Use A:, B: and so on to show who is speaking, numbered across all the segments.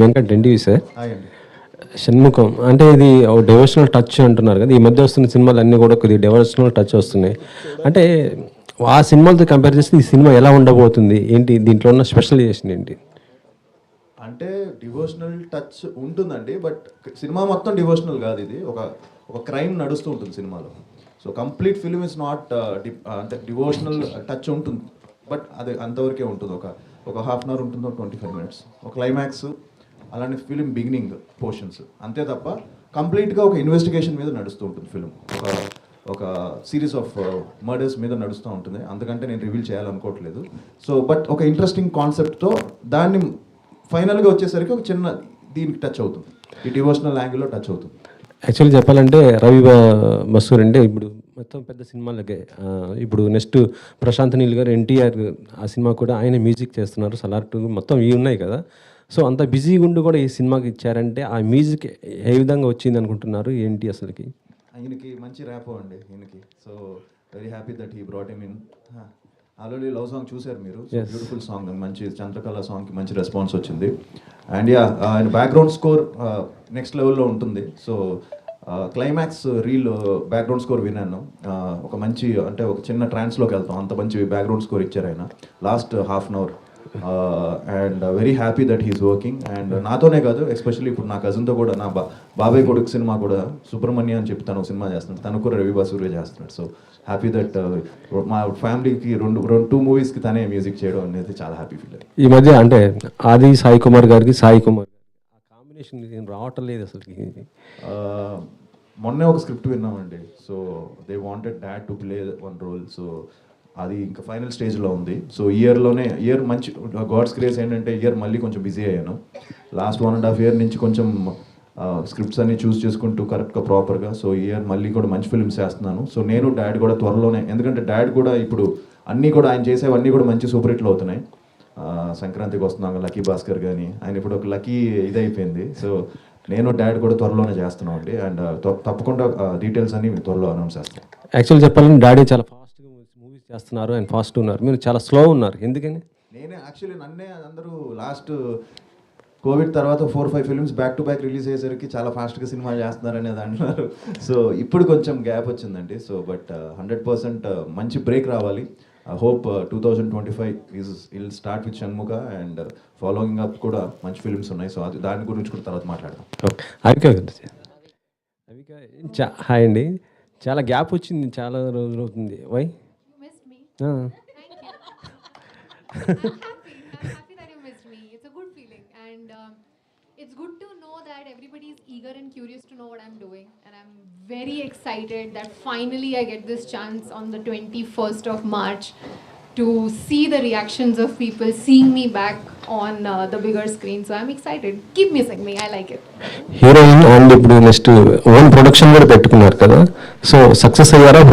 A: Venkat NTV sir.
B: Hi అండి.
A: షణ్ముఖం అంటే ఇది ఒక డివోషనల్ టచ్ అంటున్నారు కదా, ఈ మధ్య వస్తున్న సినిమాలు అన్నీ కూడా కొద్దిగా డివోషనల్ టచ్ వస్తున్నాయి. అంటే ఆ సినిమాలతో కంపేర్ చేస్తే ఈ సినిమా ఎలా ఉండబోతుంది, ఏంటి దీంట్లో ఉన్న స్పెషలైజేషన్ ఏంటి?
B: అంటే డివోషనల్ టచ్ ఉంటుందండి, బట్ సినిమా మొత్తం డివోషనల్ కాదు. ఇది ఒక ఒక క్రైమ్ నడుస్తూ ఉంటుంది సినిమాలో. So complete film is not అంటే డివోషనల్ టచ్ ఉంటుంది, బట్ అది అంతవరకే ఉంటుంది. ఒక హాఫ్ అన్ అవర్ ఉంటుందో 25 minutes ఒక క్లైమాక్స్, అలాంటి ఫిలిం బిగినింగ్ పోర్షన్స్, అంతే తప్ప కంప్లీట్గా ఒక ఇన్వెస్టిగేషన్ మీద నడుస్తూ ఉంటుంది ఫిలిం. ఒక సిరీస్ ఆఫ్ మర్డర్స్ మీద నడుస్తూ ఉంటుంది. అందుకంటే నేను రివీల్ చేయాలనుకోవట్లేదు. సో బట్ ఒక ఇంట్రెస్టింగ్ కాన్సెప్ట్తో దాన్ని ఫైనల్గా వచ్చేసరికి ఒక చిన్న దీనికి టచ్ అవుతుంది, ఈ డివోషనల్ యాంగిల్లో టచ్ అవుతుంది.
A: యాక్చువల్లీ చెప్పాలంటే రవి బసూర్ అంటే ఇప్పుడు మొత్తం పెద్ద సినిమాలకే, ఇప్పుడు నెక్స్ట్ ప్రశాంత్ నీల్ గారు ఎన్టీఆర్ ఆ సినిమా కూడా ఆయన మ్యూజిక్ చేస్తున్నారు. సలార్ 2 మొత్తం ఇవి ఉన్నాయి కదా. సో అంత బిజీగా ఉండి కూడా ఈ సినిమాకి ఇచ్చారంటే ఆ మ్యూజిక్ ఏ విధంగా వచ్చింది అనుకుంటున్నారు, ఏంటి అసలుకి?
B: ఆయనకి మంచి ర్యాప్ అండి ఈయనకి. So very happy that he brought him in. Already love song చూశారు మీరు, బ్యూటిఫుల్ సాంగ్, మంచి చంద్రకళ సాంగ్కి మంచి రెస్పాన్స్ వచ్చింది. అండ్ యా, ఆయన బ్యాక్గ్రౌండ్ స్కోర్ నెక్స్ట్ లెవెల్లో ఉంటుంది. So climax reel background score విన్నాను. ఒక మంచి అంటే ఒక చిన్న ట్రాన్స్లోకి వెళ్తాం, అంత మంచి బ్యాక్గ్రౌండ్ స్కోర్ ఇచ్చారు ఆయన last half an hour. And very happy that he's working. And నాతోనే కాదు, ఎస్పెషల్లీ ఇప్పుడు నా కజిన్తో కూడా, నా బాబాయ్ కొడుకు సినిమా కూడా సుబ్రహ్మణ్య అని చెప్పి తను ఒక సినిమా చేస్తున్నాడు, తను కూడా రవి బసూరే చేస్తున్నాడు. సో హ్యాపీ దట్ మా ఫ్యామిలీకి 2 మూవీస్కి తనే మ్యూజిక్ చేయడం అనేది చాలా హ్యాపీ ఫీల్.
A: ఈ మధ్య అంటే ఆది సాయి కుమార్ గారికి సాయి కుమార్ ఆ కాంబినేషన్ ఏం రావటం లేదు అసలుకి.
B: మొన్నే ఒక స్క్రిప్ట్ విన్నామండి. So they wanted dad to play one role. So అది ఇంకా ఫైనల్ స్టేజ్లో ఉంది. సో ఇయర్ మంచి గాడ్స్ గ్రేస్ ఏంటంటే ఇయర్ మళ్ళీ కొంచెం బిజీ అయ్యాను. లాస్ట్ 1.5 year నుంచి కొంచెం స్క్రిప్ట్స్ అన్ని చూస్ చేసుకుంటూ కరెక్ట్గా ప్రాపర్గా. సో ఇయర్ మళ్ళీ కూడా మంచి ఫిల్మ్స్ చేస్తున్నాను. సో నేను డాడ్ కూడా త్వరలోనే, ఎందుకంటే డాడ్ కూడా ఇప్పుడు అన్నీ కూడా ఆయన చేసేవన్నీ కూడా మంచి సూపర్ హిట్లు అవుతున్నాయి. సంక్రాంతికి వస్తున్నాం లక్కీ భాస్కర్ కానీ, ఆయన ఇప్పుడు ఒక లక్కీ ఇదైపోయింది. సో నేను డాడ్ కూడా త్వరలోనే చేస్తున్నాం అండి. అండ్ తప్పకుండా డీటెయిల్స్ అన్ని త్వరలో అనౌన్స్ చేస్తాను.
A: యాక్చువల్లీ చెప్పాలంటే డాడీ చాలా ఫాస్ట్గా మూవీస్ చేస్తున్నారు, అండ్ ఫాస్ట్ ఉన్నారు, మీరు చాలా స్లో ఉన్నారు, ఎందుకని?
B: నేనే యాక్చువల్లీ నన్నే అందరూ లాస్ట్ కోవిడ్ తర్వాత 4-5 films back to back release అయ్యేసరికి చాలా ఫాస్ట్గా సినిమా చేస్తున్నారు అనేది అంటున్నారు. సో ఇప్పుడు కొంచెం గ్యాప్ వచ్చిందండి. సో బట్ 100% మంచి బ్రేక్ రావాలి. I hope 2025 will start with Shanmukha, and following up కూడా మంచి ఫిల్మ్స్ ఉన్నాయి. సో అది దాని గురించి కూడా తర్వాత మాట్లాడదాం.
A: హాయ్ అండి, చాలా గ్యాప్ వచ్చింది, చాలా రోజులు అవుతుంది. Why?
C: I'm happy that you missed me. It's a good feeling, and it's good to know that everybody is eager and curious to know what I'm doing, and I'm very excited that finally I get this chance on the 21st of March to see the reactions of people seeing me back on the bigger screen. So I'm excited. Keep missing me. I like it.
A: Heroine and ఇప్పుడు next own production కూడా పెట్టుకున్నారు కదా, so success అయ్యారా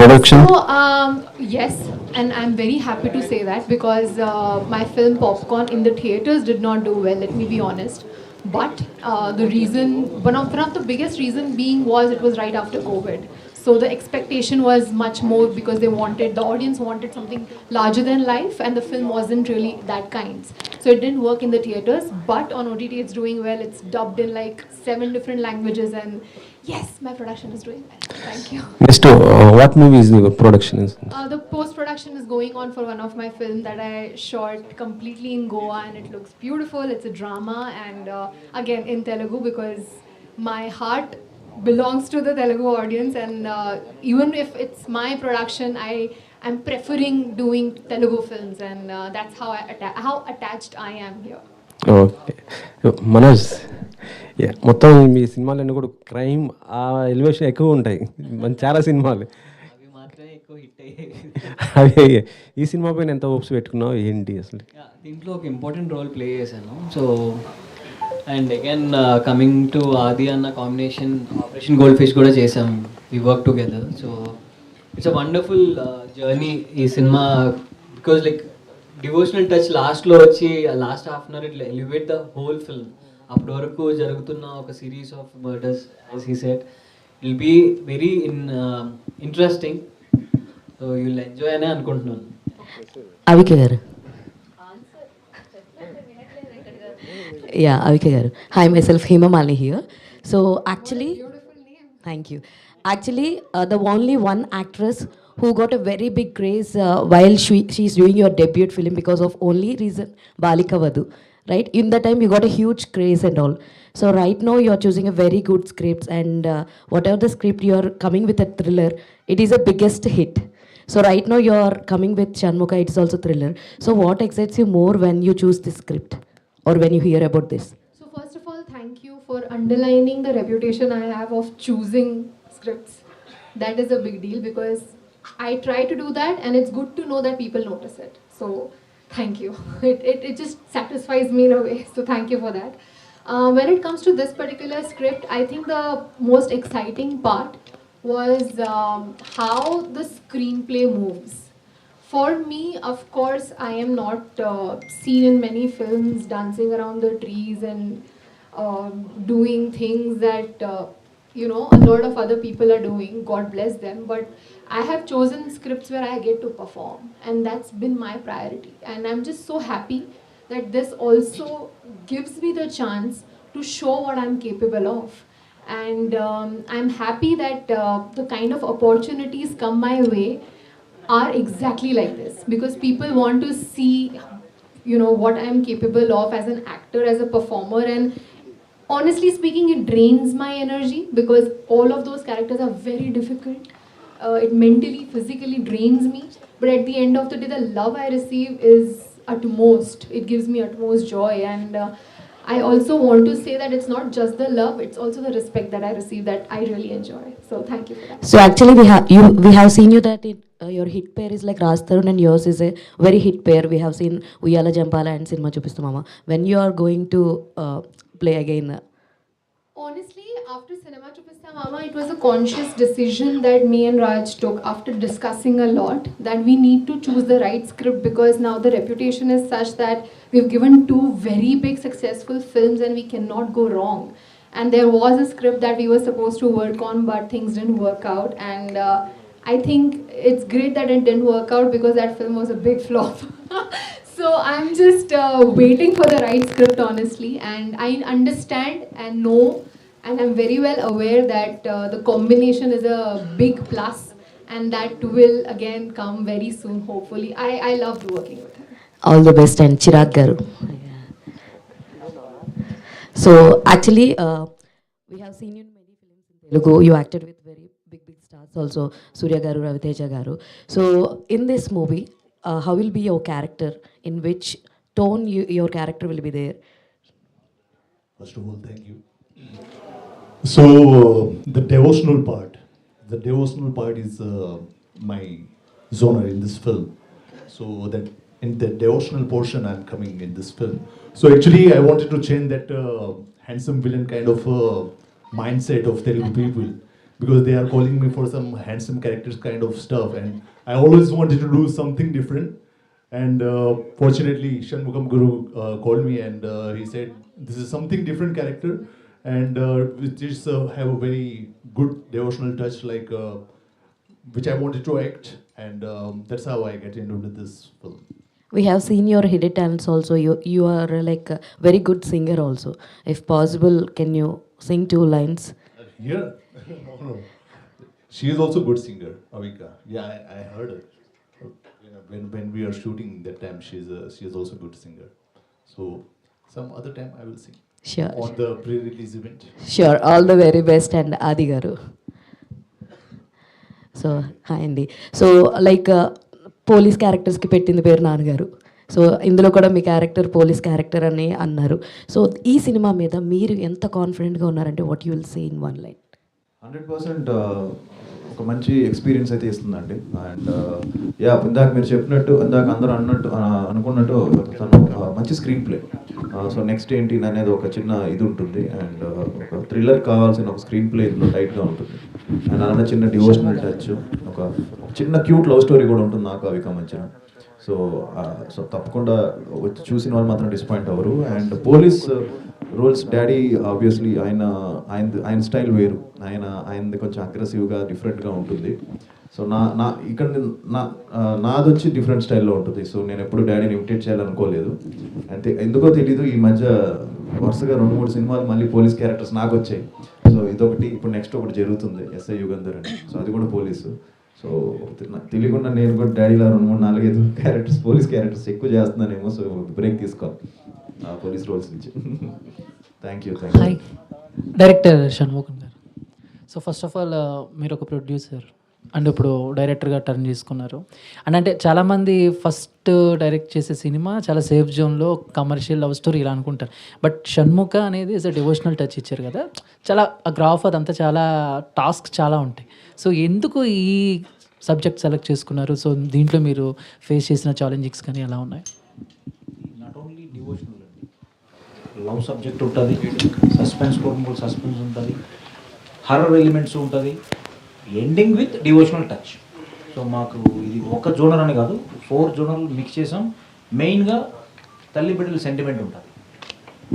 A: production?
C: So yes, and I'm very happy to say that, because my film Popcorn in the theaters did not do well, let me be honest. But the reason, one of the biggest reason being was it was right after COVID. So the expectation was much more, because the audience wanted something larger than life, and the film wasn't really that kind. So it didn't work in the theaters, but on OTT it's doing well. It's dubbed in like 7 different languages, and yes, my production is doing well. Thank you.
A: Next what movie is the production?
C: The post-production is going on for one of my film that I shot completely in Goa, and it looks beautiful. It's a drama, and again in Telugu, because my heart belongs to the Telugu audience, and even if it's my production, I'm preferring doing Telugu films, and that's how attached I am here.
A: Okay Manoj, మొత్తం మీ సినిమాలన్నీ కూడా crime ఆ elevation ఎక్కువ ఉంటాయి, చాలా సినిమాలు
D: అవి మాత్రమే ఎక్కువ హిట్ అయ్యాయి.
A: అవి ఈ సినిమా పైన ఎంత హోప్స్ పెట్టుకున్నావు, ఏంటి అసలు?
D: దీంట్లో ఒక ఇంపార్టెంట్ రోల్ ప్లే చేశాను. So and again coming to Aadi అన్న కాంబినేషన్ ఆపరేషన్ గోల్డ్ ఫిష్ కూడా చేసాం, we work together. So it's a wonderful journey ఈ cinema, because like devotional touch లాస్ట్లో వచ్చి లాస్ట్ హాఫ్ అన్ అవర్ ఇట్లా ఎలివేట్ ద హోల్ ఫిల్మ్. అప్పటి వరకు జరుగుతున్న ఒక series of murders, as he said, will be very interesting. So you will enjoy అనే అనుకుంటున్నాను.
E: అవిక గారు Yeah, Avika garu. Hi, myself Hema Malini here. So actually, thank you. Actually, the only one actress who got a very big craze while she's doing your debut film because of only reason Balika Vadu, right? In that time, you got a huge craze and all. So right now, you're choosing a very good script, and whatever the script you're coming with a thriller, it is a biggest hit. So right now, you're coming with Shanmuka, it's also thriller. So what excites you more when you choose this script, or when you hear about this?
C: So first of all, thank you for underlining the reputation I have of choosing scripts. That is a big deal because I try to do that, and it's good to know that people notice it. So thank you. It just satisfies me in a way. So thank you for that. When it comes to this particular script, I think the most exciting part was how the screenplay moves. For me, of course, I am not seen in many films dancing around the trees and doing things that a lot of other people are doing. God bless them. But I have chosen scripts where I get to perform, and that's been my priority. And I'm just so happy that this also gives me the chance to show what I'm capable of. And I'm happy that the kind of opportunities come my way are exactly like this because people want to see what I'm capable of as an actor, as a performer. And honestly speaking, it drains my energy because all of those characters are very difficult. It mentally, physically drains me, but at the end of the day, the love I receive is utmost. It gives me utmost joy. And I also want to say that it's not just the love, it's also the respect that I receive that I really enjoy. So thank you for that.
E: So actually, we have seen you that your hit pair is like Raj Tarun and yours is a very hit pair. We have seen Uyala Jampala and Cinema Chupistu Mama. When you are going to play again?
C: Honestly, after Cinema Chupista Mama, it was a conscious decision that me and Raj took after discussing a lot that we need to choose the right script because now the reputation is such that we've given two very big successful films and we cannot go wrong. And there was a script that we were supposed to work on, but things didn't work out. And I think it's great that it didn't work out because that film was a big flop. So I'm just waiting for the right script, honestly. And I understand and know, and I'm very well aware that the combination is a big plus, and that will again come very soon, hopefully. I loved working with her.
E: All the best and Chirag Garu. So actually, we have seen you in many films in Telugu. You acted with very big stars also, Surya Garu, Raviteja Garu. So in this movie, how will be your character? In which tone your character will be there?
F: First of all, thank you. So the devotional part is my genre in this film. So that in the devotional portion, I'm coming in this film. So actually, I wanted to change that handsome villain kind of mindset of Telugu people because they are calling me for some handsome characters kind of stuff, and I always wanted to do something different. And fortunately, Shanmugam Guru called me and he said, this is something different character and which is have a very good devotional touch like which I wanted to act, and that's how I get into this film.
E: We have seen your hidden talents also. You are like a very good singer also. If possible, can you sing 2 lines?
F: Here? No. She is also good singer, Avika. Yeah, I heard her. When we are shooting that time, she is also good singer. So some other time I will sing.
E: Sure.
F: On the pre-release event.
E: Sure. All the very best and Adi Garu. So hi Andy. So like police క్యారెక్టర్స్కి పెట్టింది పేరు నాన్నగారు. So ఇందులో కూడా మీ character police character అని అన్నారు. So ఈ cinema మీద మీరు ఎంత కాన్ఫిడెంట్గా ఉన్నారంటే what you will say in 1 line?
B: 100% ఒక మంచి ఎక్స్పీరియన్స్ అయితే ఇస్తుందండి. అండ్ ఇందాక మీరు చెప్పినట్టు, ఇందాక అందరూ అనుకున్నట్టు తను మంచి స్క్రీన్ ప్లే. సో నెక్స్ట్ ఏంటి అనేది ఒక చిన్న ఇది ఉంటుంది. అండ్ ఒక థ్రిల్లర్ కావాల్సిన ఒక స్క్రీన్ ప్లే ఇందులో టైట్గా ఉంటుంది. అండ్ అలానే చిన్న డివోషనల్ టచ్, ఒక చిన్న క్యూట్ లవ్ స్టోరీ కూడా ఉంటుంది నాకు అవిక మధ్యన. సో తప్పకుండా వచ్చి చూసిన వాళ్ళు మాత్రం డిసప్పాయింట్ అవ్వరు. And police roles daddy obviously ఆయన స్టైల్ వేరు, ఆయనది కొంచెం అగ్రెసివ్గా డిఫరెంట్గా ఉంటుంది. సో నా ఇక్కడ నాది వచ్చి డిఫరెంట్ స్టైల్లో ఉంటుంది. సో నేను ఎప్పుడు డాడీని ఇమిటేట్ చేయాలనుకోలేదు. అంతే ఎందుకో తెలీదు ఈ మధ్య వరుసగా 2-3 సినిమాలు మళ్ళీ పోలీస్ క్యారెక్టర్స్ నాకు వచ్చాయి. సో ఇదొకటి, ఇప్పుడు నెక్స్ట్ ఒకటి జరుగుతుంది ఎస్ఐ యుగంధర్ అని. సో అది కూడా పోలీసు. సో తెలియకుండా నేను కూడా డాడీలో 2-3-4-5 క్యారెక్టర్స్ పోలీస్ క్యారెక్టర్స్ ఎక్కువ చేస్తున్నానేమో. సో బ్రేక్ తీసుకోవాలి పోలీస్ రోల్స్ నుంచి. Thank you.
G: హాయ్, డైరెక్టర్ షణ్ముఖన్ గారు. సో ఫస్ట్ ఆఫ్ ఆల్ మీరు ఒక ప్రొడ్యూసర్ అండ్ ఇప్పుడు డైరెక్టర్గా టర్న్ చేసుకున్నారు. అండ్ అంటే చాలామంది ఫస్ట్ డైరెక్ట్ చేసే సినిమా చాలా సేఫ్ జోన్లో కమర్షియల్ లవ్ స్టోరీ ఇలా అనుకుంటారు. బట్ షణ్ముఖ అనేది ఇస్ అ డివోషనల్ టచ్ ఇచ్చారు కదా, చాలా ఆ గ్రాఫ్ అదంతా చాలా టాస్క్ చాలా ఉంటాయి. సో ఎందుకు ఈ సబ్జెక్ట్ సెలెక్ట్ చేసుకున్నారు? సో దీంట్లో మీరు ఫేస్ చేసిన ఛాలెంజింగ్స్ కానీ ఎలా ఉన్నాయి?
H: నాట్ ఓన్లీ డివోషనల్ అండి, లవ్ సబ్జెక్ట్ ఉంటుంది, సస్పెన్స్ కూడా సస్పెన్స్ ఉంటుంది, హర్రర్ ఎలిమెంట్స్ ఉంటుంది, ending with devotional touch. So మాకు ఇది ఒక జోనర్ అని కాదు, 4 జోనర్లు మిక్స్ చేసాం. మెయిన్గా తల్లి బిడ్డల సెంటిమెంట్ ఉంటుంది.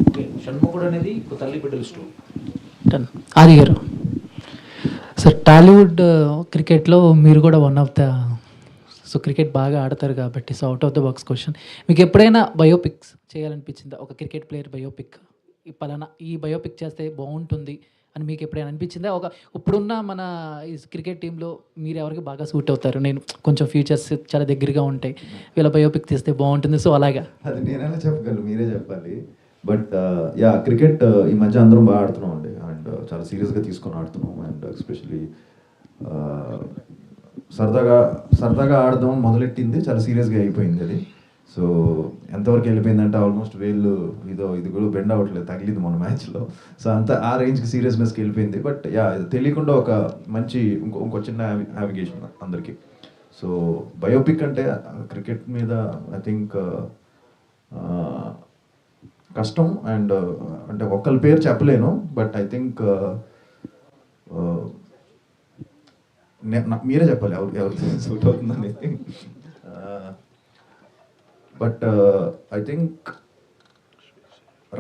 H: ఓకే, షణ్ముఖుడు అనేది ఒక తల్లి బిడ్డల స్టోరీ.
G: డన్. ఆది గారు, సార్ టాలీవుడ్ క్రికెట్లో మీరు కూడా one of the, so cricket బాగా ఆడతారు కాబట్టి, so out of the box question, మీకు ఎప్పుడైనా బయోపిక్స్ చేయాలనిపించిందా? ఒక క్రికెట్ ప్లేయర్ బయోపిక్, ఈ పలానా ఈ బయోపిక్ చేస్తే బాగుంటుంది అని మీకు ఎప్పుడైనా అనిపించిందా? ఒక ఇప్పుడున్న మన ఈ క్రికెట్ టీంలో మీరు ఎవరికి బాగా సూట్ అవుతారు, నేను కొంచెం ఫ్యూచర్స్ చాలా దగ్గరగా ఉంటాయి, వీళ్ళ బయోపిక్ తీస్తే బాగుంటుంది, సో అలాగా?
B: అది నేనైనా చెప్పగలను, మీరే చెప్పాలి. బట్ యా, క్రికెట్ ఈ మధ్య అందరం బాగా ఆడుతున్నాం అండి. అండ్ చాలా సీరియస్గా తీసుకొని ఆడుతున్నాం. అండ్ ఎస్పెషలీ సరదాగా ఆడదాం మొదలెట్టింది, చాలా సీరియస్గా అయిపోయింది అది. సో ఎంతవరకు వెళ్ళిపోయిందంటే ఆల్మోస్ట్ ఇది కూడా బెండ్ అవ్వట్లేదు, తగిలింది మన మ్యాచ్లో. సో అంత ఆ రేంజ్కి సీరియస్నెస్కి వెళ్ళిపోయింది. బట్ యా, తెలియకుండా ఒక మంచి ఇంకో చిన్న నావిగేషన్ అందరికీ. సో బయోపిక్ అంటే క్రికెట్ మీద ఐ థింక్ కష్టం. అండ్ అంటే ఒక్కరి పేరు చెప్పలేను. బట్ ఐ థింక్ మీరే చెప్పాలి ఎవరు సూట్ అవుతుందని. బట్ ఐ థింక్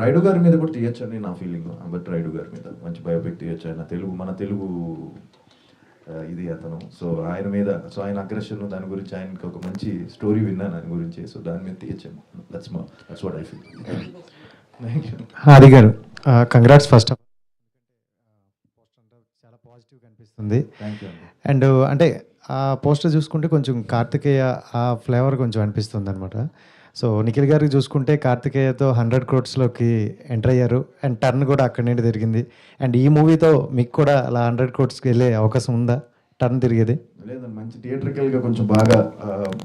B: రైడు గారి మీద కూడా తీయచ్చు అని నా ఫీలింగ్. బట్ రైడు గారి మీద మంచి బయోపిక్ తీయచ్చు. ఆయన మన తెలుగు ఇది అతను. సో ఆయన మీద, సో ఆయన అగ్రెషన్ దాని గురించి, ఆయనకి ఒక మంచి స్టోరీ విన్నాను ఆయన గురించి. సో దాని మీద తీయచ్చేమో. That's what I feel. Thank you.
I: Aadi గారు, కంగ్రాట్స్ ఫస్ట్ ఆఫ్ చాలా పాజిటివ్గా అనిపిస్తుంది.
B: థ్యాంక్ యూ అండి.
I: అండ్ అంటే ఆ పోస్టర్ చూసుకుంటే కొంచెం కార్తికేయ ఆ ఫ్లేవర్ కొంచెం అనిపిస్తుంది అనమాట. సో నిఖిల్ గారికి చూసుకుంటే కార్తికేయతో 100 crores ఎంటర్ అయ్యారు. అండ్ టర్న్ కూడా అక్కడి నుండి తిరిగింది. అండ్ ఈ మూవీతో మీకు కూడా అలా 100 crores వెళ్ళే అవకాశం ఉందా, టర్న్ తిరిగేది?
B: లేదండి, మంచి థియేట్రికల్గా కొంచెం బాగా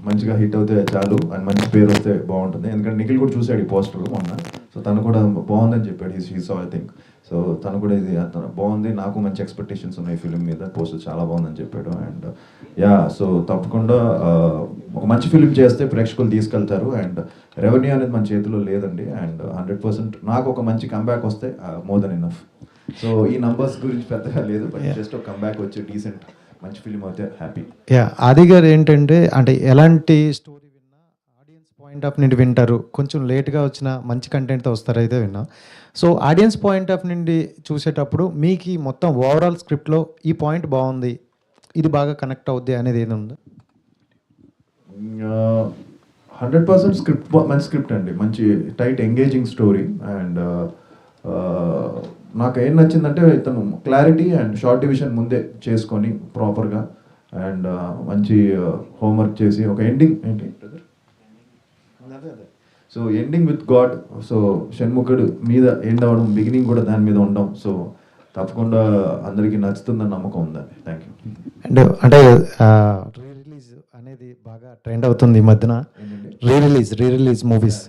B: మంచిగా హిట్ అవుతే చాలు. అండ్ మంచి పేరు వస్తే బాగుంటుంది. ఎందుకంటే నిఖిల్ కూడా చూశాడు ఈ పోస్టర్ మొన్న. సో తను కూడా బాగుందని చెప్పాడు. He saw I think. So తను కూడా ఇది బాగుంది, నాకు మంచి ఎక్స్పెక్టేషన్స్ ఉన్నాయి ఫిలిం మీద, పోస్టర్ చాలా బాగుందని చెప్పాడు. అండ్ యా, సో తప్పకుండా ఒక మంచి ఫిలిం చేస్తే ప్రేక్షకులు తీసుకెళ్తారు. అండ్ రెవెన్యూ అనేది మన చేతిలో లేదండి. అండ్ 100% నాకు ఒక మంచి కంబ్యాక్ వస్తే మోర్ దెన్ ఇనఫ్. సో ఈ నంబర్స్ గురించి పెద్దగా లేదు. బట్ జస్ట్ ఒక కంబ్యాక్ వచ్చి డీసెంట్ మంచి ఫిలిం అయితే హ్యాపీ.
I: యా, ఆది గారు ఏంటంటే అంటే ఎలాంటి స్టోరీ విన్నా ఆడియన్స్ పాయింట్ ఆఫ్ నుండి వింటారు. కొంచెం లేట్గా వచ్చిన మంచి కంటెంట్తో వస్తారైతే విన్నా. సో ఆడియన్స్ పాయింట్ ఆఫ్ నుండి చూసేటప్పుడు మీకు ఈ మొత్తం ఓవరాల్ స్క్రిప్ట్లో ఈ పాయింట్ బాగుంది, ఇది బాగా కనెక్ట్ అవుద్ది అనేది ఏది ఉందా?
B: 100% స్క్రిప్ట్ మంచి స్క్రిప్ట్ అండి, మంచి టైట్ ఎంగేజింగ్ స్టోరీ. అండ్ నాకు ఏం నచ్చిందంటే ఇతను క్లారిటీ అండ్ షార్ట్ డివిజన్ ముందే చేసుకొని ప్రాపర్గా అండ్ మంచి హోంవర్క్ చేసి ఒక ఎండింగ్ ఏంటి so ending with god. So షణ్ముఖుడు మీద ఎండ్ అవ్వడం, బిగినింగ్ కూడా దాని మీద ఉండడం. సో తప్పకుండా అందరికీ నచ్చుతుందని నమ్మకం ఉందండి. Thank you.
I: అండ్ అంటే రీ రిలీజ్ అనేది బాగా ట్రెండ్ అవుతుంది ఈ మధ్యన. Re release movies.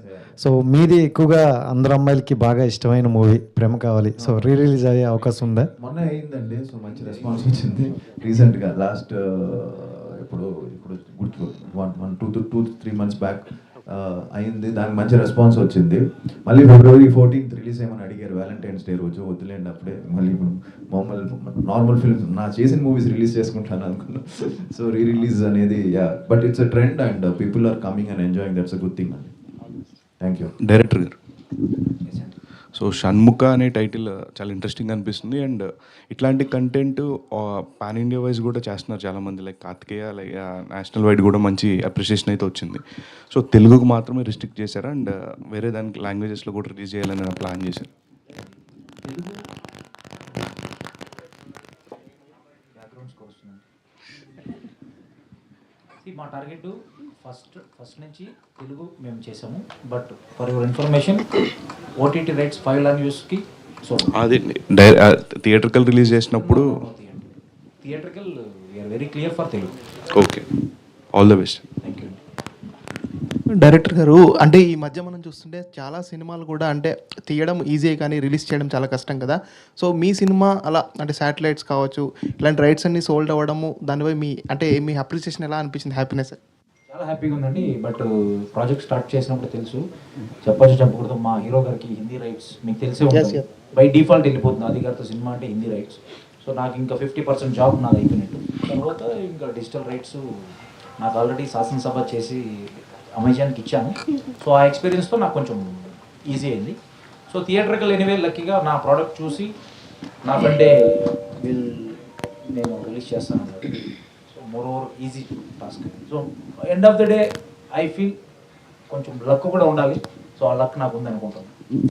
I: సో మీది ఎక్కువగా అందరు అమ్మాయిలకి బాగా ఇష్టమైన మూవీ ప్రేమ కావాలి. సో రీ రిలీజ్ అయ్యే అవకాశం ఉందా?
B: మొన్న అయిందండి. సో మంచి రెస్పాన్స్ వచ్చింది. రీసెంట్గా లాస్ట్ ఇప్పుడు 2-3 months బ్యాక్ అయింది. దానికి మంచి రెస్పాన్స్ వచ్చింది. మళ్ళీ February 14th రిలీజ్ ఏమని అడిగారు, వ్యాలంటైన్స్ డే రోజు. వద్దులేండి అప్పుడే, మళ్ళీ ఇప్పుడు నార్మల్ ఫిల్మ్స్ నా చేసిన మూవీస్ రిలీజ్ చేసుకుంటాను అనుకున్నాను. సో రీ రిలీజ్ అనేది yeah, but it's a trend and people are coming and enjoying. That's a good thing అండి. Thank you.
J: డైరెక్టర్ గారు, సో షణ్ముఖ అనే టైటిల్ చాలా ఇంట్రెస్టింగ్ అనిపిస్తుంది. అండ్ ఇట్లాంటి కంటెంట్ పాన్ ఇండియా వైజ్ కూడా చేస్తున్నారు చాలామంది, like Karthikeya, like national wide కూడా మంచి అప్రిషియేషన్ అయితే వచ్చింది. సో తెలుగుకు మాత్రమే రిస్ట్రిక్ట్ చేశారా అండ్ వేరే దానికి లాంగ్వేజెస్లో కూడా రిలీజ్ చేయాలని ప్లాన్ చేశారు?
H: మా టార్గెట్ ఫస్ట్ నుంచి తెలుగు మేము చేసాము. But for your information OTT rights 5 లాంగ్వేజెస్కి. సో
J: అది థియేటర్కల్ రిలీజ్ చేసినప్పుడు
H: theatrical we are very clear for Telugu.
J: Okay, all the best.
H: Thank you.
K: Director గారు, అంటే ఈ మధ్య మనం చూస్తుంటే చాలా సినిమాలు కూడా అంటే తీయడం ఈజీ కానీ రిలీజ్ చేయడం చాలా కష్టం కదా. సో మీ సినిమా అలా అంటే శాటిలైట్స్ కావచ్చు, ఇలాంటి రైట్స్ అన్ని సోల్డ్ అవ్వడము, దానిపై మీ అప్రిసియేషన్ ఎలా అనిపించింది? హ్యాపీనెస్?
H: చాలా హ్యాపీగా ఉందండి. బట్ ప్రాజెక్ట్ స్టార్ట్ చేసినప్పుడు తెలుసు, చెప్పచ్చు చెప్పకూడదు, మా హీరో గారికి హిందీ రైట్స్ మీకు తెలిసే ఉంటుంది, బై డిఫాల్ట్ వెళ్ళిపోతుంది ఆది గారితో సినిమా అంటే హిందీ రైట్స్. సో నాకు ఇంకా 50% జాబ్ నాది అయిపోయినట్టు. తర్వాత ఇంకా డిజిటల్ రైట్స్ నాకు ఆల్రెడీ శాసనసభ చేసి అమెజాన్కి ఇచ్చాను. సో ఆ ఎక్స్పీరియన్స్తో నాకు కొంచెం ఈజీ అయింది. సో థియేటర్కల్ ఎనీవే లక్కీగా నా ప్రోడక్ట్ చూసి నా ఫ్రెండే నేను రిలీజ్ చేస్తాను అన్నది. So more over easy task. So end of the day I feel కొంచెం లక్ కూడా ఉండాలి. సో ఆ లక్ నాకు ఉంది అనుకుంటాను.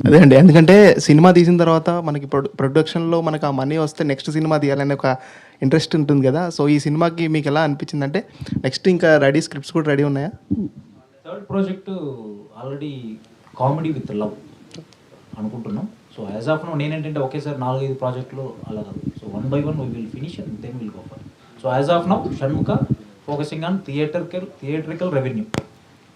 K: అదే అండి, ఎందుకంటే సినిమా తీసిన తర్వాత మనకి ప్రొడక్షన్లో మనకు ఆ మనీ వస్తే నెక్స్ట్ సినిమా తీయాలనే ఒక ఇంట్రెస్ట్ ఉంటుంది కదా. సో ఈ సినిమాకి మీకు ఎలా అనిపించింది? అంటే నెక్స్ట్ ఇంకా రెడీ స్క్రిప్ట్స్ కూడా రెడీ ఉన్నాయా?
H: Third project already comedy with love అనుకుంటున్నాం. సో యాజ్ ఆఫ్ నో నేనేంటంటే ఒకేసారి 4-5 ప్రాజెక్టులు అలా కాదు. So 1 by 1 we will finish and then will go for. So as of now Shanmukha focusing on theatrical revenue.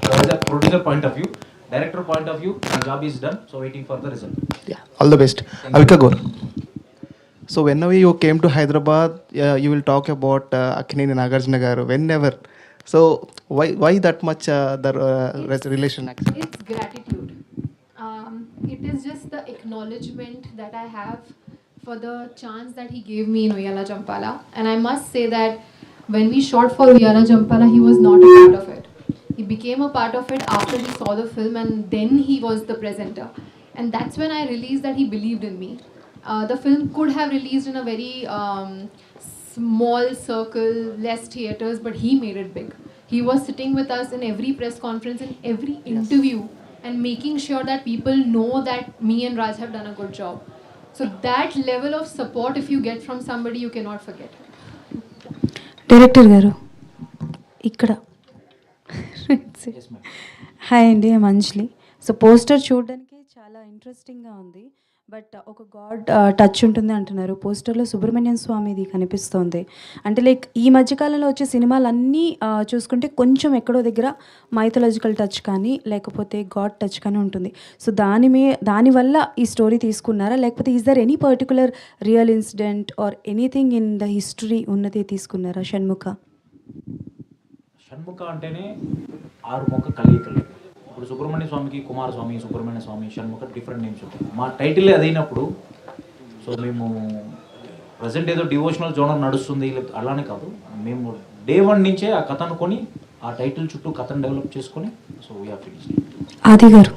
H: So as a producer point of view, director point of view, my job is done. So waiting for the result.
K: All the best. Avika Gor. So whenever you came to Hyderabad, you will talk about Akkineni Nagarjuna garu. Whenever. So why that much relation?
C: It's gratitude. It is just the acknowledgement that I have for the chance that he gave me in Uyala Jampala. And I must say that when we shot for Uyala Jampala, he was not a part of it. He became a part of it after he saw the film, and then he was the presenter. And that's when I realized that he believed in me. The film could have released in a very small circle, less theaters, but he made it big. He was sitting with us in every press conference, in every interview, and making sure that people know that me and Raj have done a good job. So that level of support, if you get from somebody, you cannot forget.
L: Director గారు ఇక్కడ hi అండి, మంజ్లీ. So poster చూడడానికి చాలా ఇంట్రెస్టింగ్గా ఉంది, but ఒక God touch ఉంటుంది అంటున్నారు. పోస్టర్లో సుబ్రహ్మణ్యం స్వామిది కనిపిస్తోంది. అంటే లైక్ ఈ మధ్యకాలంలో వచ్చే సినిమాలన్నీ చూసుకుంటే కొంచెం ఎక్కడో దగ్గర మైథలాజికల్ టచ్ కానీ లేకపోతే గాడ్ టచ్ కానీ ఉంటుంది. సో దానివల్ల ఈ స్టోరీ తీసుకున్నారా, లేకపోతే is there any particular real incident or anything in the history ఉన్నది తీసుకున్నారా? షణ్ముఖ
H: అంటేనే 6 మొక్క కలయికలు. ఇప్పుడు సుబ్రహ్మణ్య స్వామికి కుమారస్వామి, సుబ్రహ్మణ్య స్వామి, షణ్ముఖ డిఫరెంట్ నేమ్స్ ఉంటాయి. మా టైటిల్ అదైనప్పుడు సో మేము ప్రజెంట్ ఏదో డివోషనల్ జోనర్ నడుస్తుంది అలానే కాదు, మేము డే 1 నుంచే ఆ కథ అనుకొని ఆ టైటిల్ చుట్టూ కథను డెవలప్ చేసుకొని సో వీ హావ్ ఫినిష్డ్.
L: ఆది గారు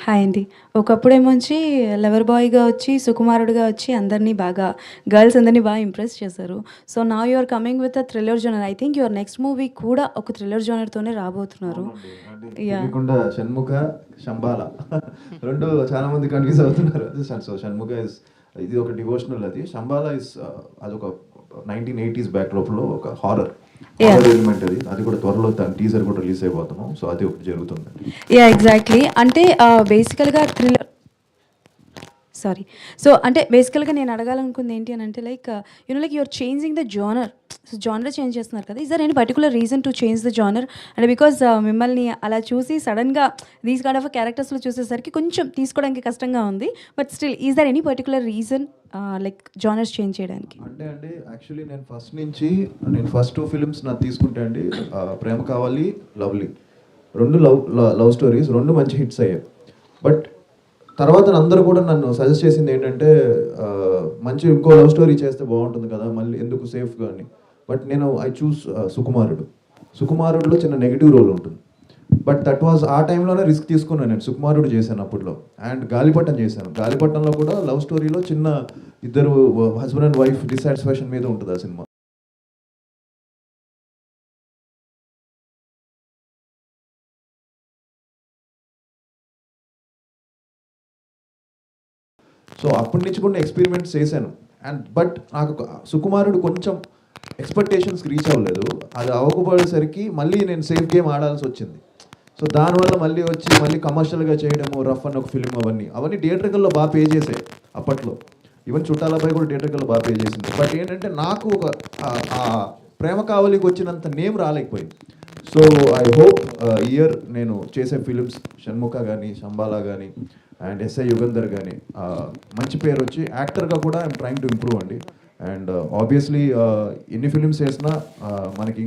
L: హాయ్ అండి. ఒకప్పుడు ఏమొచ్చి లవర్ బాయ్గా వచ్చి సుకుమారుడుగా వచ్చి అందరినీ బాగా గర్ల్స్ అందరినీ బాగా ఇంప్రెస్ చేశారు. సో నా you are coming with a thriller genre. I think your next movie కూడా ఒక థ్రిల్లర్ జోనర్తోనే రాబోతున్నారు.
B: షణ్ముఖ శంబాల రెండు చాలా మంది కన్ఫ్యూజ్ అవుతున్నారు. సో షణ్ముఖ ఇస్ ఇది ఒక డివోషనల్, అది శంబాల ఇస్ అదొక 1980s బ్యాక్డ్రాప్లో ఒక హారర్ ఎలిమెంట్. అది కూడా త్వరలో టీజర్ కూడా రిలీజ్ అయిపోతున్నాం. సో అది ఒకటి జరుగుతుంది.
L: Yeah exactly. అంటే బేసికల్గా థ్రిల్లర్ సో అంటే బేసికల్గా నేను అడగాలనుకుంది ఏంటి అని అంటే like like you're changing the genre. So genre change చేస్తున్నారు కదా, is there any particular reason to change the genre? అంటే బికాజ్ మిమ్మల్ని అలా చూసి సడన్గా దీస్ కైండ్ ఆఫ్ క్యారెక్టర్స్లో చూసేసరికి కొంచెం తీసుకోవడానికి కష్టంగా ఉంది. But still is there any particular reason like genres change చేయడానికి?
B: అంటే అండి యాక్చువల్లీ నేను ఫస్ట్ 2 ఫిల్మ్స్ నాకు తీసుకుంటే అండి ప్రేమ కావాలి, లవ్లీ, 2 లవ్ స్టోరీస్, 2 మంచి హిట్స్ అయ్యాయి. బట్ తర్వాత అందరూ కూడా నన్ను సజెస్ట్ చేసింది ఏంటంటే మంచి ఇంకో లవ్ స్టోరీ చేస్తే బాగుంటుంది కదా, మళ్ళీ ఎందుకు సేఫ్గా అని. బట్ నేను ఐ చూస్ సుకుమారుడులో చిన్న నెగిటివ్ రోల్ ఉంటుంది. బట్ దట్ వాజ్ ఆ టైంలోనే రిస్క్ తీసుకున్నాను నేను. సుకుమారుడు చేశాను అప్పట్లో, అండ్ గాలిపటం చేశాను. గాలిపటంలో కూడా లవ్ స్టోరీలో చిన్న ఇద్దరు హస్బెండ్ అండ్ వైఫ్ డిసాటిస్ఫాక్షన్ మీద ఉంటుంది ఆ సినిమా. సో అప్పటి నుంచి కూడా ఎక్స్పెరిమెంట్స్ చేశాను. అండ్ బట్ నాకు సుకుమారుడు కొంచెం ఎక్స్పెక్టేషన్స్కి రీచ్ అవ్వలేదు. అది అవ్వకపోయేసరికి మళ్ళీ నేను సేఫ్ గేమ్ ఆడాల్సి వచ్చింది. సో దానివల్ల మళ్ళీ వచ్చి మళ్ళీ కమర్షియల్గా చేయడము, రఫ్ అన్న ఒక ఫిల్మ్, అవన్నీ థియేటర్కల్లో బాగా పే చేసాయి అప్పట్లో. ఈవెన్ చుట్టాలపై కూడా థియేటర్కల్లో బాగా పే చేసింది. బట్ ఏంటంటే నాకు ఒక ప్రేమ కావలికి వచ్చినంత నేమ్ రాలేకపోయింది. సో ఐ హోప్ ఇయర్ నేను చేసే ఫిలిమ్స్ షణ్ముఖ కానీ, శంబాలా కానీ, అండ్ ఎస్ఐ యుగంధర్ కానీ మంచి పేరు వచ్చి యాక్టర్గా కూడా ఐఎమ్ ట్రైంగ్ టు ఇంప్రూవ్ అండి. అండ్ ఆబ్వియస్లీ ఎన్ని ఫిలిమ్స్ చేసినా మనకి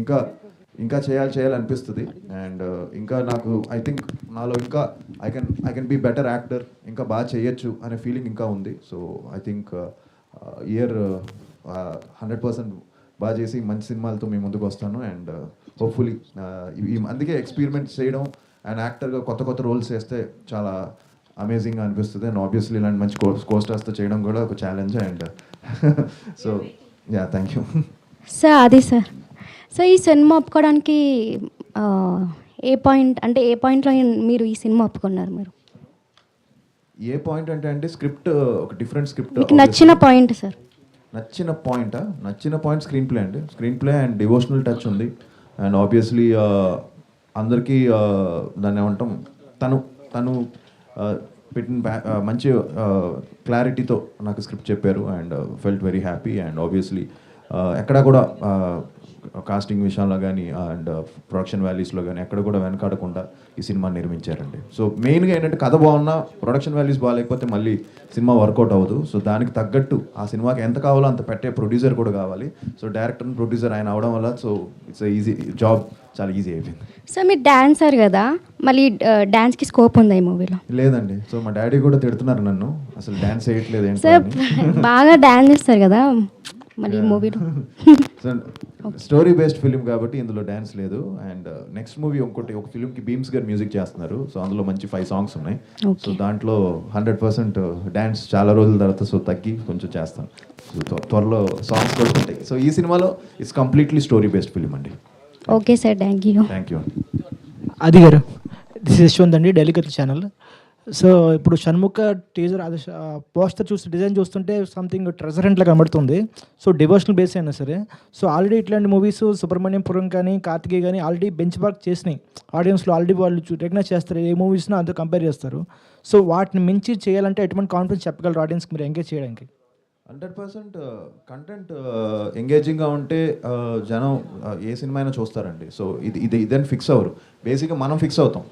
B: ఇంకా చేయాలనిపిస్తుంది. అండ్ ఇంకా నాకు ఐ థింక్ నాలో ఇంకా I can be better actor, ఇంకా బాగా చేయొచ్చు అనే ఫీలింగ్ ఇంకా ఉంది. సో ఐ థింక్ ఇయర్ 100% బాగా చేసి మంచి సినిమాలతో మీ ముందుకు వస్తాను. అండ్ హోప్ఫుల్లీ అందుకే ఎక్స్పెరిమెంట్స్ చేయడం అండ్ యాక్టర్గా కొత్త రోల్స్ చేస్తే చాలా అమేజింగ్గా అనిపిస్తుంది. అండ్ ఆబ్వియస్లీ ఇలాంటి మంచి కోస్టార్స్తో చేయడం కూడా ఒక challenge. And so yeah, thank you
M: sir. అది సార్, సో ఈ సినిమా ఒప్పుకోవడానికి ఏ పాయింట్లో మీరు ఈ సినిమా ఒప్పుకున్నారు? మీరు
B: ఏ పాయింట్ అంటే స్క్రిప్ట్ ఒక డిఫరెంట్ స్క్రిప్ట్.
M: మీకు నచ్చిన పాయింట్ సార్?
B: నచ్చిన పాయింట్ స్క్రీన్ ప్లే అండి. Screen play and devotional touch ఉంది. అండ్ ఆబ్వియస్లీ అందరికీ దాన్ని ఏమంటాం, తను పెట్టిన మంచి క్లారిటీతో నాకు స్క్రిప్ట్ చెప్పారు. And felt very happy. And obviously ఎక్కడా కూడా కాస్టింగ్ విషయంలో కానీ అండ్ ప్రొడక్షన్ వాల్యూస్లో కానీ ఎక్కడ కూడా వెనకాడకుండా ఈ సినిమా నిర్మించారండి. సో మెయిన్గా ఏంటంటే కథ బాగున్నా ప్రొడక్షన్ వాల్యూస్ బాగాలేకపోతే మళ్ళీ సినిమా వర్కౌట్ అవ్వదు. సో దానికి తగ్గట్టు ఆ సినిమాకి ఎంత కావాలో అంత పెట్టే ప్రొడ్యూసర్ కూడా కావాలి. సో డైరెక్టర్ ప్రొడ్యూసర్ ఆయన అవడం వల్ల సో ఇట్స్ ఈజీ జాబ్, చాలా ఈజీ అయిపోయింది.
M: సార్ మీరు డాన్సర్ కదా, మళ్ళీ డాన్స్కి స్కోప్ ఉందా ఈ మూవీలో?
B: లేదండి. సో మా డాడీ కూడా తిడుతున్నారు నన్ను, అసలు డాన్స్ వేయట్లేదు ఏంటి
M: సార్. బాగా డాన్స్ చేస్తారు కదా మళ్ళీ మూవీలో.
B: స్టోరీ బేస్డ్ ఫిలిం కాబట్టి ఇందులో డ్యాన్స్ లేదు. అండ్ నెక్స్ట్ మూవీ ఒక ఫిలింకి బీమ్స్ గారు మ్యూజిక్ చేస్తున్నారు. సో అందులో మంచి 5 సాంగ్స్ ఉన్నాయి. సో దాంట్లో 100% డ్యాన్స్ చాలా రోజుల తర్వాత సో తగ్గి కొంచెం చేస్తాను. సో త్వరలో సాంగ్స్ కూడా ఉంటాయి. సో ఈ సినిమాలో it's completely story based film అండి.
M: Okay sir, thank you.
N: Aadi గారు, దిస్ యశ్వంత్ అండి, డైలీ కథ ఛానల్. సో ఇప్పుడు షణ్ముఖ టీజర్ అది పోస్టర్ డిజైన్ చూస్తుంటే సంథింగ్ ట్రెజర్ హంట్లా కనబడుతుంది. సో డివోషనల్ బేస్ అయినా సరే. సో ఆల్రెడీ ఇట్లాంటి మూవీస్ సుబ్రహ్మణ్యపురం కానీ కార్తికేయ కానీ ఆల్రెడీ బెంచ్ మార్క్ చేసినాయి ఆడియన్స్లో. ఆల్రెడీ వాళ్ళు రికగ్నైజ్ చేస్తారు, ఏ మూవీస్నో అంతా కంపేర్ చేస్తారు. సో వాటిని మించి చేయాలంటే ఎటువంటి కాన్ఫిడెన్స్ చెప్పగలరు ఆడియన్స్కి మీరు ఎంగేజ్ చేయడానికి?
B: 100% కంటెంట్ ఎంగేజింగ్గా ఉంటే జనం ఏ సినిమా అయినా చూస్తారండి. సో ఇదని ఫిక్స్ అవ్వరు. బేసిక్గా మనం ఫిక్స్ అవుతాం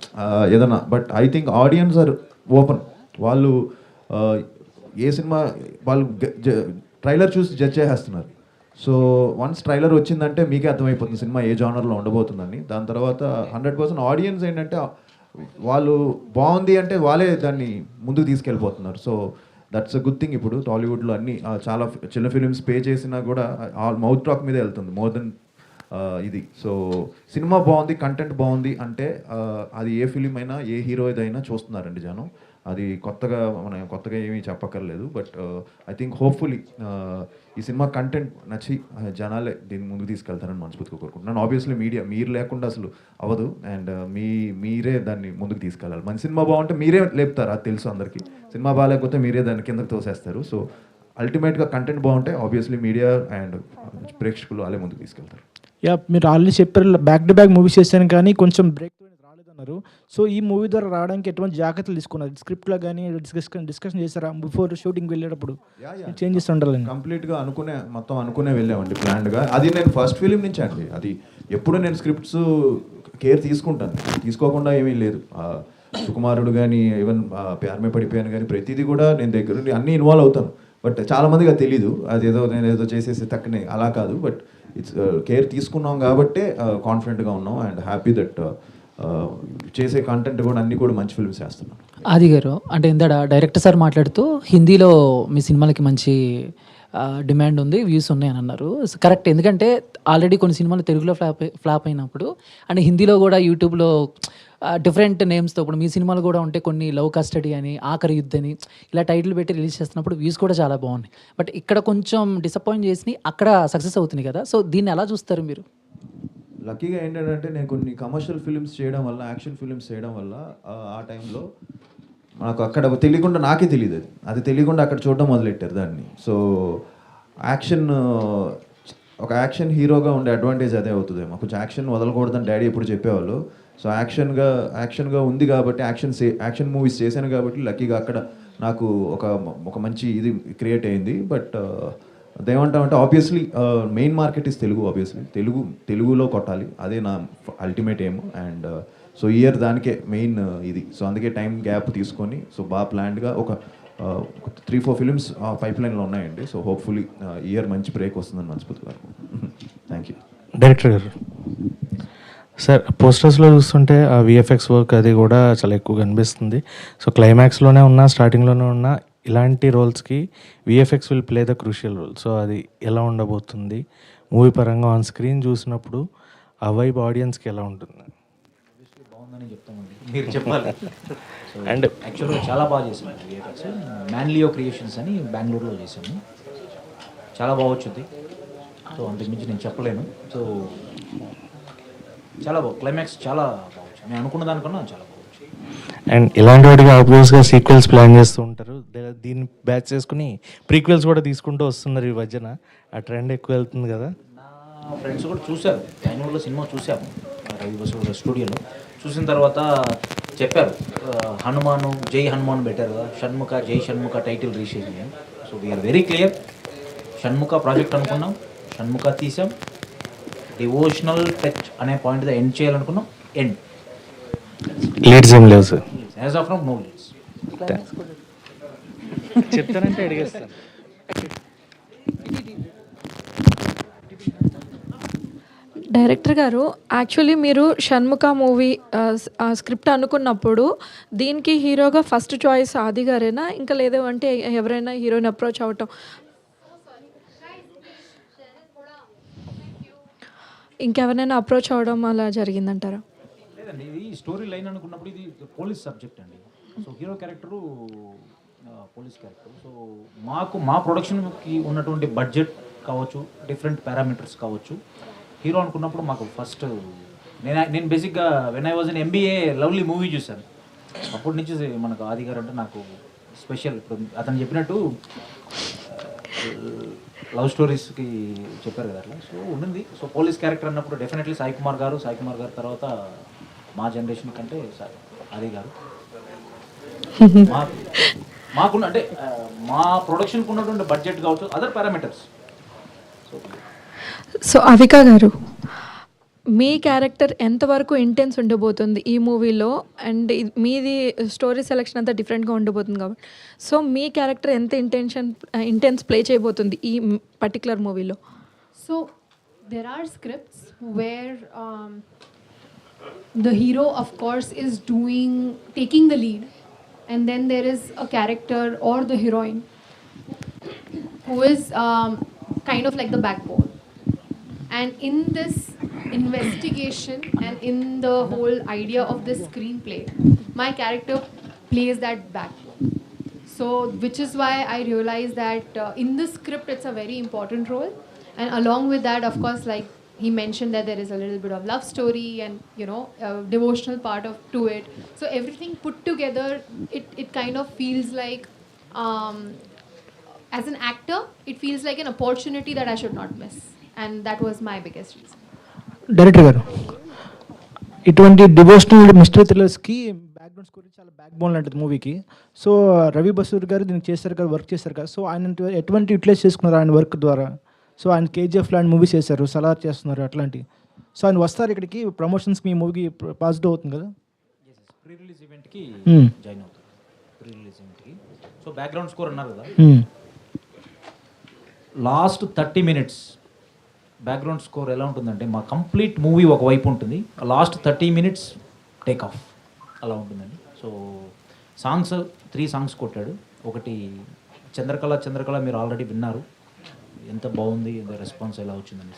B: ఏదన్నా. But I think audience are open. వాళ్ళు ఏ సినిమా వాళ్ళు ట్రైలర్ చూసి జడ్జ్ చేసేస్తున్నారు. సో వన్స్ ట్రైలర్ వచ్చిందంటే మీకే అర్థమైపోతుంది సినిమా ఏ జానర్లో ఉండబోతుందని. దాని తర్వాత 100% ఆడియన్స్ ఏంటంటే వాళ్ళు బాగుంది అంటే వాళ్ళే దాన్ని ముందుకు తీసుకెళ్ళిపోతున్నారు. So that's a good thing. ఇప్పుడు టాలీవుడ్లో అన్ని చాలా చిన్న ఫిలిమ్స్ పే చేసినా కూడా మౌత్ టాక్ మీదే వెళ్తుంది మోర్ దెన్ ఇది. సో సినిమా బాగుంది, కంటెంట్ బాగుంది అంటే అది ఏ ఫిలిం అయినా ఏ హీరో అయినా చూస్తున్నారండి జనం. అది మనం కొత్తగా ఏమీ చెప్పక్కర్లేదు. బట్ ఐ థింక్ హోప్ఫుల్లీ ఈ సినిమా కంటెంట్ నచ్చి జనాలే దీన్ని ముందుకు తీసుకెళ్తారని మనస్ఫూర్తిగా కోరుకుంటున్నాను. ఆబ్వియస్లీ మీరు లేకుండా అసలు అవ్వదు. అండ్ మీరే దాన్ని ముందుకు తీసుకెళ్ళాలి. మంచి సినిమా బాగుంటే మీరే లేపుతారు, అది తెలుసు అందరికీ. సినిమా బాగాలేకపోతే మీరే దాన్ని కిందకి తోసేస్తారు. సో అల్టిమేట్గా కంటెంట్ బాగుంటే ఆబ్వియస్లీ మీడియా అండ్ ప్రేక్షకులు వాళ్ళే ముందుకు తీసుకెళ్తారు.
N: యా, మీరు ఆల్రెడీ చెప్పారు బ్యాక్ టు బ్యాక్ మూవీస్ చేశాను కానీ కొంచెం బ్రేక్ రాలేదన్నారు. సో ఈ మూవీ ద్వారా రావడానికి ఎటువంటి జాగ్రత్తలు తీసుకున్నారు? స్క్రిప్ట్లో కానీ డిస్కషన్ చేశారా బిఫోర్ షూటింగ్ వెళ్ళేటప్పుడు? చేంజెస్ ఉండాలి.
B: కంప్లీట్గా అనుకునే వెళ్ళామండి ప్లాన్డ్గా. అది నేను ఫస్ట్ ఫిలిం నుంచి అండి. అది ఎప్పుడు నేను స్క్రిప్ట్స్ కేర్ తీసుకుంటాను, తీసుకోకుండా ఏమీ లేదు. సుకుమారుడు కానీ ఈవెన్ ప్యార్మే పడిపోయాను కానీ ప్రతిదీ కూడా నేను దగ్గర నుండి అన్నీ ఇన్వాల్వ్ అవుతాను. బట్ చాలామందికి అది తెలీదు. నేను ఏదో చేసేసి తక్కనే అలా కాదు. బట్ ఇట్స్ కేర్ తీసుకున్నాం కాబట్టే కాన్ఫిడెంట్గా ఉన్నాం. అండ్ హ్యాపీ దట్ చేసే కంటెంట్ కూడా అన్నీ కూడా మంచి ఫిల్మ్స్ చేస్తున్నాం.
G: ఆది గారు, అంటే ఇందాక డైరెక్టర్ సార్ మాట్లాడుతూ హిందీలో మీ సినిమాలకి మంచి డిమాండ్ ఉంది, వ్యూస్ ఉన్నాయి అని అన్నారు. కరెక్ట్, ఎందుకంటే ఆల్రెడీ కొన్ని సినిమాలు తెలుగులో ఫ్లాప్ అయినప్పుడు అండ్ హిందీలో కూడా యూట్యూబ్లో డిఫరెంట్ నేమ్స్తో ఇప్పుడు మీ సినిమాలు కూడా ఉంటే కొన్ని లవ్ కస్టడీ అని, ఆఖరి యుద్ధ్ అని ఇలా టైటిల్ పెట్టి రిలీజ్ చేస్తున్నప్పుడు వ్యూస్ కూడా చాలా బాగున్నాయి. బట్ ఇక్కడ కొంచెం డిసప్పాయింట్ చేసి అక్కడ సక్సెస్ అవుతుంది కదా, సో దీన్ని ఎలా చూస్తారు మీరు?
B: లక్కీగా ఏంటంటే నేను కొన్ని కమర్షియల్ ఫిల్మ్స్ చేయడం వల్ల, యాక్షన్ ఫిల్మ్స్ చేయడం వల్ల ఆ టైంలో నాకు అక్కడ తెలియకుండా, నాకే తెలియదు అది తెలియకుండా అక్కడ చూడడం మొదలెట్టారు దాన్ని. సో ఒక యాక్షన్ హీరోగా ఉండే అడ్వాంటేజ్ అదే అవుతుందేమో, కొంచెం యాక్షన్ వదలకూడదని డాడీ ఎప్పుడు చెప్పేవాళ్ళు. సో యాక్షన్గా ఉంది కాబట్టి, యాక్షన్ మూవీస్ చేశాను కాబట్టి లక్కీగా అక్కడ నాకు ఒక మంచి ఇది క్రియేట్ అయింది. బట్ అదేమంటామంటే obviously main market is Telugu. Obviously తెలుగులో కొట్టాలి, అదే నా ultimate aim. And so year దానికే మెయిన్ ఇది. సో అందుకే టైం గ్యాప్ తీసుకొని సో బాగా ప్లాన్డ్గా ఒక 3-4 ఫిలిమ్స్ పైప్ లైన్లో ఉన్నాయండి. సో హోప్ఫుల్లీ ఇయర్ మంచి బ్రేక్ వస్తుందని మనస్ఫూర్తిగా. Thank you.
O: డైరెక్టర్ గారు, సార్ పోస్టర్స్లో చూస్తుంటే ఆ విఎఫ్ఎక్స్ వర్క్ అది కూడా చాలా ఎక్కువ కనిపిస్తుంది. సో క్లైమాక్స్లోనే ఉన్నా, స్టార్టింగ్లోనే ఉన్నా, ఇలాంటి రోల్స్కి VFX will play the crucial role. So అది ఎలా ఉండబోతుంది మూవీ పరంగా ఆన్ స్క్రీన్ చూసినప్పుడు, ఆ వైబ్ ఆడియన్స్కి ఎలా ఉంటుంది?
H: బాగుందని చెప్తామండి, మీరు చెప్పాలి. సో అండ్ యాక్చువల్గా చాలా బాగా చేసాము విఎఫ్ఎక్స్. మ్యాన్లియో క్రియేషన్స్ అని బెంగళూరులో చేసాము, చాలా బాగా వచ్చింది. సో అంతకుమించి నేను చెప్పలేను. సో చాలా బాగు, క్లైమాక్స్ చాలా బాగుంది, నేను అనుకున్న దానికన్నా చాలా బాగుంది.
O: అండ్ ఇలాంటి వాటికి ఆబ్వియస్గా సీక్వెల్స్ ప్లాన్ చేస్తూ ఉంటారు. దీన్ని బ్యాచ్ చేసుకుని ప్రీక్వెల్స్ కూడా తీసుకుంటూ వస్తున్నారు ఈ మధ్యన. ఆ ట్రెండ్ ఎక్కువ వెళ్తుంది కదా.
H: నా ఫ్రెండ్స్ కూడా చూశారు, బెంగళూరులో సినిమా చూసాము రవి బసు స్టూడియోలో. చూసిన తర్వాత చెప్పారు హనుమాను జై హనుమాన్ బెటర్ కదా, షణ్ముఖ జై షణ్ముఖ టైటిల్ రీషేజ్ చేయాలి. So we are very clear, Shanmukha project అనుకున్నాం, షణ్ముఖ తీసాం, డివోషనల్ టచ్ అనే పాయింట్ ఎండ్ చేయాలనుకున్నాం, ఎండ్.
O: లీడ్స్ ఏం లేవు sir,
H: as of now no leads.
O: చెప్తానంటే అడిగేస్తాను.
P: డైరెక్టర్ గారు, యాక్చువల్లీ మీరు షణ్ముఖ మూవీ స్క్రిప్ట్ అనుకున్నప్పుడు దీనికి హీరోగా ఫస్ట్ చాయిస్ ఆది గారేనా, ఇంకా లేదు అంటే ఎవరైనా హీరోని అప్రోచ్ అవ్వటం, ఇంకెవరైనా అప్రోచ్ అవ్వడం అలా జరిగిందంటారా?
H: లేదండి, ఇది స్టోరీ లైన్ అనుకున్నప్పుడు ఇది పోలీస్ సబ్జెక్ట్ అండి. So hero character police character. So మా ప్రొడక్షన్కి ఉన్నటువంటి బడ్జెట్ కావచ్చు, డిఫరెంట్ పారామీటర్స్ కావచ్చు, హీరో అనుకున్నప్పుడు మాకు ఫస్ట్ నేను బేసిక్గా when I was in MBA lovely movie చూశాను. అప్పటి నుంచి మనకు ఆది గారు అంటే నాకు స్పెషల్. ఇప్పుడు అతను చెప్పినట్టు లవ్ స్టోరీస్కి చెప్పారు కదా అట్లా. సో ఉండింది. సో పోలీస్ క్యారెక్టర్ అన్నప్పుడు డెఫినెట్లీ సాయి కుమార్ గారు తర్వాత మా జనరేషన్ కంటే ఆది గారు. మాకున్న అంటే మా ప్రొడక్షన్కి ఉన్నటువంటి బడ్జెట్ కావచ్చు, అదర్ పారామీటర్స్.
P: సో అవిక గారు, మీ క్యారెక్టర్ ఎంతవరకు ఇంటెన్స్ ఉండబోతుంది ఈ మూవీలో? అండ్ మీది స్టోరీ సెలెక్షన్ అంతా డిఫరెంట్గా ఉండబోతుంది కాబట్టి, సో మీ క్యారెక్టర్ ఎంత ఇంటెన్స్ ప్లే చేయబోతుంది ఈ పర్టికులర్ మూవీలో?
C: So there are scripts where the hero of course is taking the lead, and then there is a character or the heroine who is kind of like the backbone. And in this investigation and in the whole idea of this screenplay, my character plays that backbone. So which is why I realized that in the script it's a very important role. And along with that, of course, like he mentioned that there is a little bit of love story and, you know, a devotional part to it. So everything put together, it kind of feels like, as an actor, it feels like an opportunity that I should not miss. And that was my biggest reason.
N: Director గారు, ఇటువంటి devotional mystery థ్రిల్లర్స్కి background score చాలా back bone లాంటిది మూవీకి. So Ravi Basur గారు దీనికి చేశారు కదా, work చేశారు కదా. సో ఆయన ఎటువంటి యూటిలైజ్ చేసుకున్నారు ఆయన వర్క్ ద్వారా? సో ఆయన KGF లాంటి మూవీస్ చేశారు, సలార్ చేస్తున్నారు అట్లాంటి. సో ఆయన వస్తారు ఇక్కడికి ప్రమోషన్స్కి, మీ మూవీకి పాజిటివ్ అవుతుంది కదా?
H: ప్రీ రిలీజ్ ఈవెంట్కి జాయిన్ అవుతారు, ప్రీ రిలీజ్ ఈవెంట్కి. సో బ్యాక్గ్రౌండ్ స్కోర్ అన్నారు కదా, లాస్ట్ 30 minutes బ్యాక్గ్రౌండ్ స్కోర్ ఎలా ఉంటుందంటే, మా కంప్లీట్ మూవీ ఒకవైపు ఉంటుంది, లాస్ట్ 30 minutes టేక్ ఆఫ్ అలా ఉంటుందండి. సో సాంగ్స్ 3 songs కొట్టాడు. ఒకటి చంద్రకళ మీరు ఆల్రెడీ విన్నారు, ఎంత బాగుంది, ఎంత రెస్పాన్స్ ఎలా వచ్చిందని?